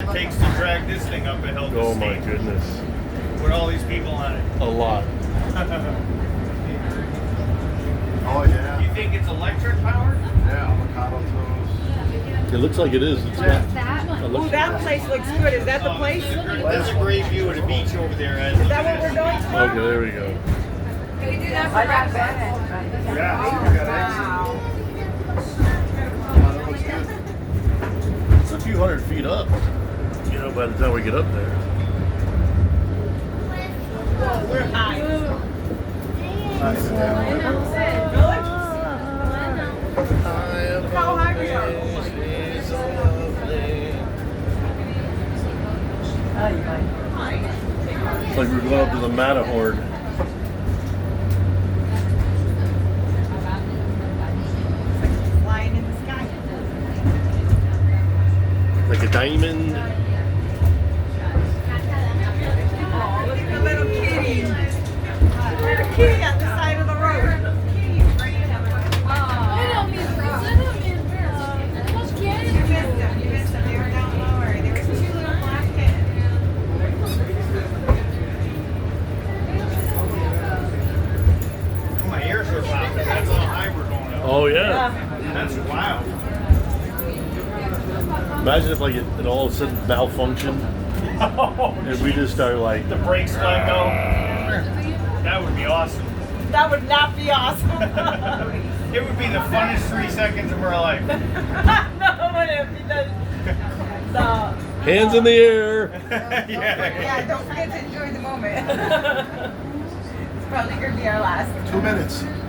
It takes to drag this thing up a hill. Oh my goodness. With all these people on it. A lot. Oh yeah. You think it's electric powered? Yeah, avocado toast. It looks like it is. It's What's that? Oh, that place looks good. Is that the place? That's a great view of the beach over there, Ed. Is that what we're doing tomorrow? Okay, there we go. Can we do that for breakfast? Yeah, we got eggs. That looks good. It's a few hundred feet up. You know, by the time we get up there. We're high. Nice. Look how high we are. It's like we're going up to the Matterhorn. Flying in the sky. Like a diamond. Oh, look at the little kitty. Little kitty on the side of the road. You missed them. They were down lower. There was two little black kittens. My ears are loud. That's how high we're going up. Oh yeah. That's wild. Imagine if like it all of a sudden malfunctioned and we just started like The brakes let go. That would be awesome. That would not be awesome. It would be the funnest 3 seconds of our life. No, what if he does? So, hands in the air. yeah, don't forget to enjoy the moment. It's probably going to be our last. 2 minutes.